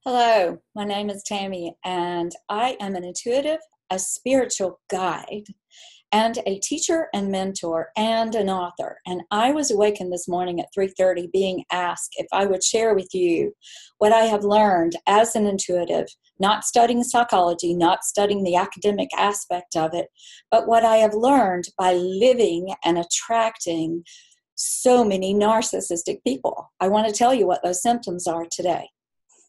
Hello, my name is Tammy, and I am an intuitive, a spiritual guide, and a teacher and mentor and an author. And I was awakened this morning at 3:30 being asked if I would share with you what I have learned as an intuitive, not studying psychology, not studying the academic aspect of it, but what I have learned by living and attracting so many narcissistic people. I want to tell you what those symptoms are today,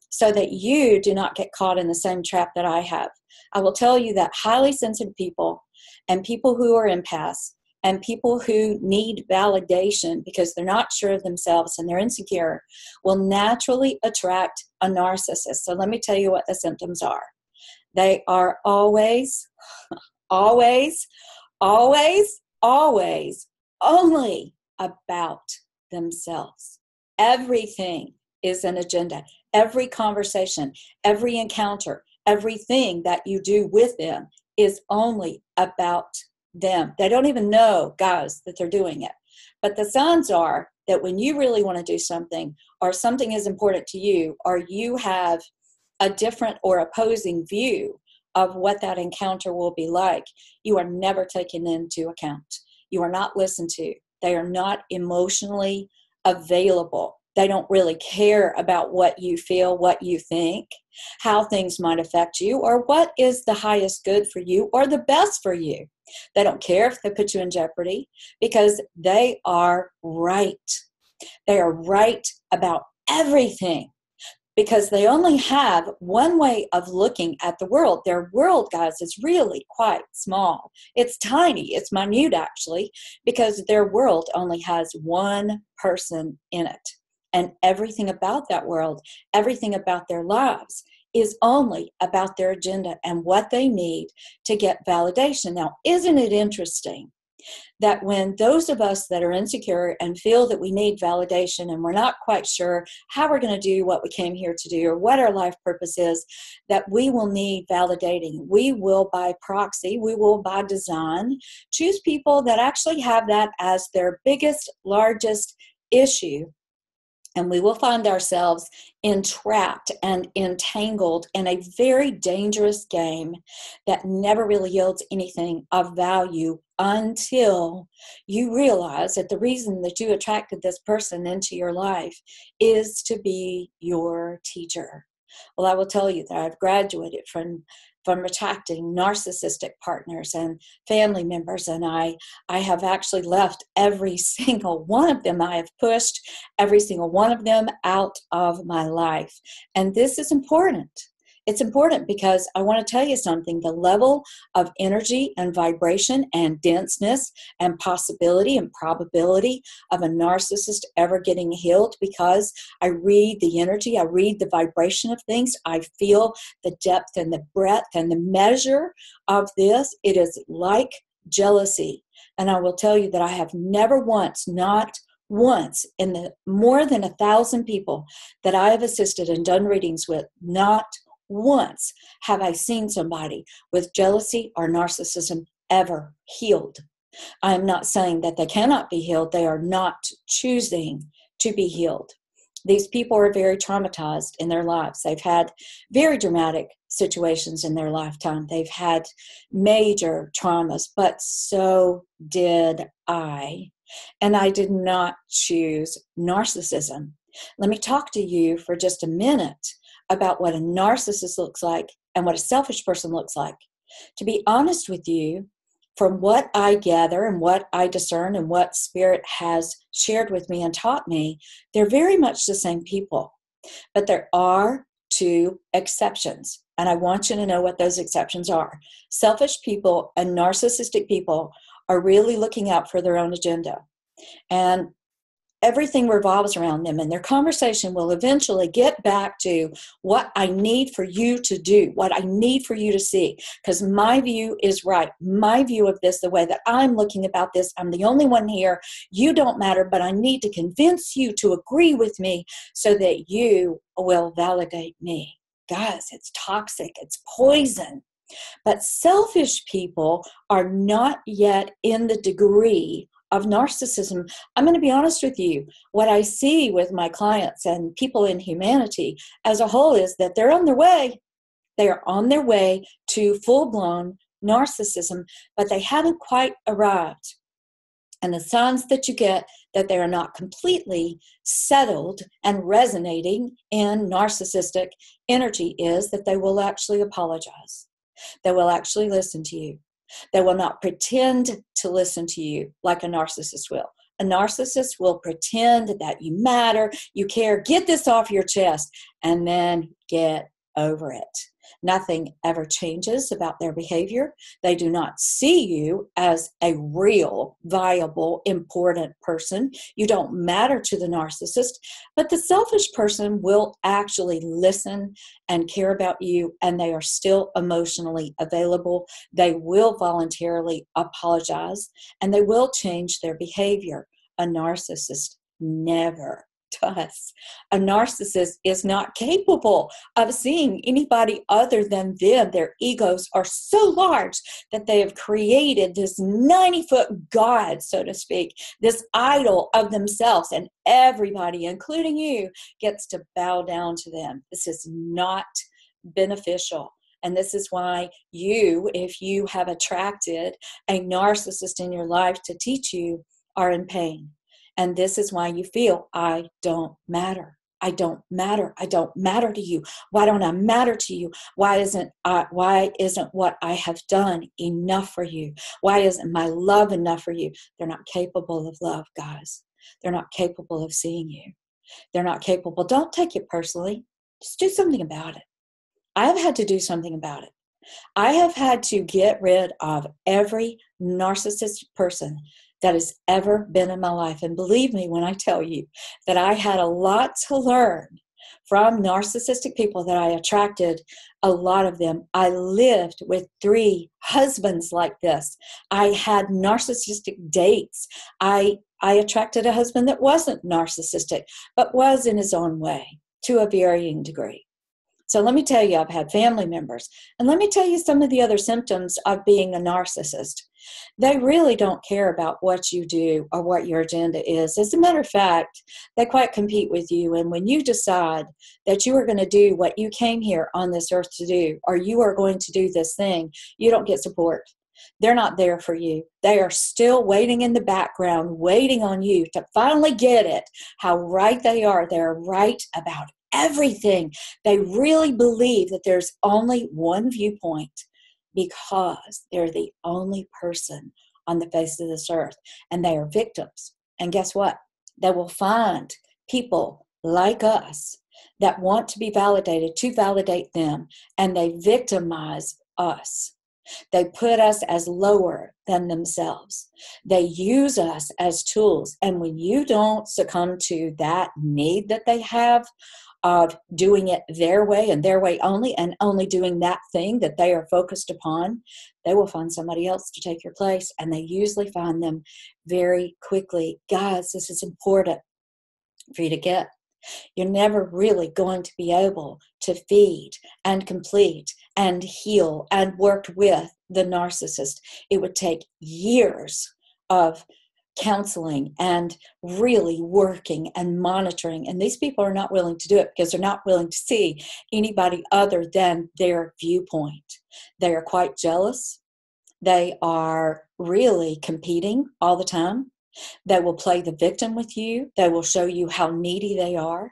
so that you do not get caught in the same trap that I have. I will tell you that highly sensitive people and people who are empaths and people who need validation because they're not sure of themselves and they're insecure will naturally attract a narcissist. So let me tell you what the symptoms are. They are always, always, always, always only about themselves. Everything is an agenda. Every conversation, every encounter, everything that you do with them is only about them. They don't even know, guys, that they're doing it. But the signs are that when you really want to do something, or something is important to you, or you have a different or opposing view of what that encounter will be like, you are never taken into account. You are not listened to. They are not emotionally available. They don't really care about what you feel, what you think, how things might affect you, or what is the highest good for you or the best for you. They don't care if they put you in jeopardy because they are right. They are right about everything because they only have one way of looking at the world. Their world, guys, is really quite small. It's tiny. It's minute, actually, because their world only has one person in it. And everything about that world, everything about their lives is only about their agenda and what they need to get validation. Now, isn't it interesting that when those of us that are insecure and feel that we need validation and we're not quite sure how we're going to do what we came here to do or what our life purpose is, that we will need validating. We will, by proxy, we will, by design, choose people that actually have that as their biggest, largest issue. And we will find ourselves entrapped and entangled in a very dangerous game that never really yields anything of value until you realize that the reason that you attracted this person into your life is to be your teacher. Well, I will tell you that I've graduated from attracting narcissistic partners and family members, and I have actually left every single one of them. I have pushed every single one of them out of my life. And this is important. It's important because I want to tell you something. The level of energy and vibration and denseness and possibility and probability of a narcissist ever getting healed, because I read the energy, I read the vibration of things, I feel the depth and the breadth and the measure of this. It is like jealousy. And I will tell you that I have never once, not once, in the more than 1,000 people that I have assisted and done readings with, not once have I seen somebody with jealousy or narcissism ever healed. I am not saying that they cannot be healed. They are not choosing to be healed. These people are very traumatized in their lives. They've had very dramatic situations in their lifetime. They've had major traumas, but so did I. And I did not choose narcissism. Let me talk to you for just a minute about what a narcissist looks like and what a selfish person looks like. To be honest with you, from what I gather and what I discern and what Spirit has shared with me and taught me, they're very much the same people. But there are two exceptions, and I want you to know what those exceptions are. Selfish people and narcissistic people are really looking out for their own agenda. And everything revolves around them, and their conversation will eventually get back to what I need for you to do, what I need for you to see, because my view is right. My view of this, the way that I'm looking about this, I'm the only one here. You don't matter, but I need to convince you to agree with me so that you will validate me. Guys, it's toxic. It's poison. But selfish people are not yet in the degree of narcissism, I'm going to be honest with you. What I see with my clients and people in humanity as a whole is that they're on their way. They are on their way to full-blown narcissism, but they haven't quite arrived. And the signs that you get that they are not completely settled and resonating in narcissistic energy is that they will actually apologize. They will actually listen to you. They will not pretend to listen to you like a narcissist will. A narcissist will pretend that you matter, you care, get this off your chest, and then get over it. Nothing ever changes about their behavior. They do not see you as a real, viable, important person. You don't matter to the narcissist, but the selfish person will actually listen and care about you, and they are still emotionally available. They will voluntarily apologize, and they will change their behavior. A narcissist never does. A narcissist is not capable of seeing anybody other than them. Their egos are so large that they have created this 90-foot god, so to speak, this idol of themselves, and everybody, including you, gets to bow down to them. This is not beneficial. And this is why you, if you have attracted a narcissist in your life to teach you, are in pain. And this is why you feel, I don't matter. I don't matter. I don't matter to you. Why don't I matter to you? Why isn't what I have done enough for you? Why isn't my love enough for you? They're not capable of love, guys. They're not capable of seeing you. They're not capable. Don't take it personally. Just do something about it. I have had to do something about it. I have had to get rid of every narcissistic person that has ever been in my life. And believe me when I tell you that I had a lot to learn from narcissistic people that I attracted, a lot of them. I lived with 3 husbands like this. I had narcissistic dates. I attracted a husband that wasn't narcissistic, but was in his own way to a varying degree. So let me tell you, I've had family members. And let me tell you some of the other symptoms of being a narcissist. They really don't care about what you do or what your agenda is. As a matter of fact, they quite compete with you. And when you decide that you are going to do what you came here on this earth to do, or you are going to do this thing, you don't get support. They're not there for you. They are still waiting in the background, waiting on you to finally get it, how right they are. They're right about everything. They really believe that there's only one viewpoint because they're the only person on the face of this earth, and they are victims. And guess what? They will find people like us that want to be validated to validate them, and they victimize us. They put us as lower than themselves. They use us as tools. And when you don't succumb to that need that they have of doing it their way and their way only, and only doing that thing that they are focused upon, they will find somebody else to take your place. And they usually find them very quickly. Guys, this is important for you to get. You're never really going to be able to feed and complete and heal and work with the narcissist. It would take years of counseling and really working and monitoring. And these people are not willing to do it because they're not willing to see anybody other than their viewpoint. They are quite jealous. They are really competing all the time. They will play the victim with you. They will show you how needy they are.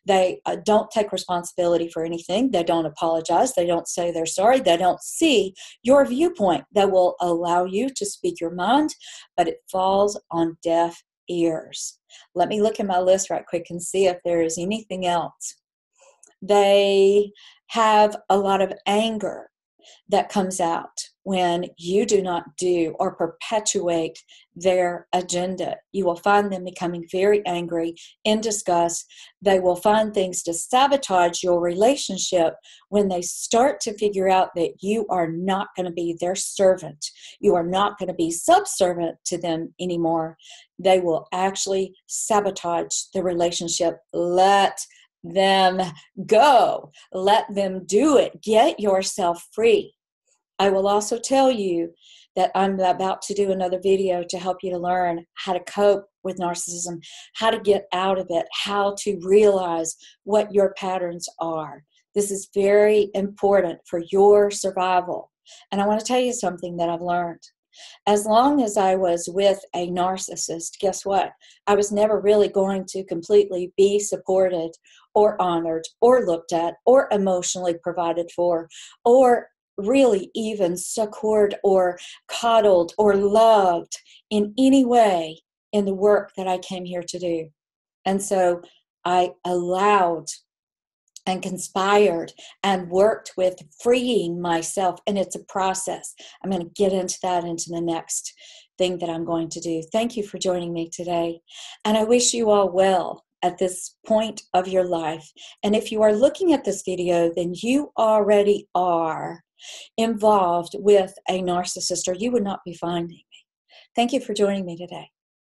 They don't take responsibility for anything. They don't apologize. They don't say they're sorry. They don't see your viewpoint. They will allow you to speak your mind, but it falls on deaf ears. Let me look at my list right quick and see if there is anything else. They have a lot of anger that comes out when you do not do or perpetuate their agenda. You will find them becoming very angry, in disgust. They will find things to sabotage your relationship when they start to figure out that you are not going to be their servant. You are not going to be subservient to them anymore. They will actually sabotage the relationship. Let them go. Let them do it. Get yourself free. I will also tell you that I'm about to do another video to help you to learn how to cope with narcissism, how to get out of it, how to realize what your patterns are. This is very important for your survival. And I want to tell you something that I've learned. As long as I was with a narcissist, guess what? I was never really going to completely be supported or honored or looked at or emotionally provided for or really even succored or coddled or loved in any way in the work that I came here to do. And so I allowed and conspired and worked with freeing myself. And it's a process. I'm going to get into that into the next thing that I'm going to do. Thank you for joining me today. And I wish you all well at this point of your life. And if you are looking at this video, then you already are involved with a narcissist, or you would not be finding me. Thank you for joining me today.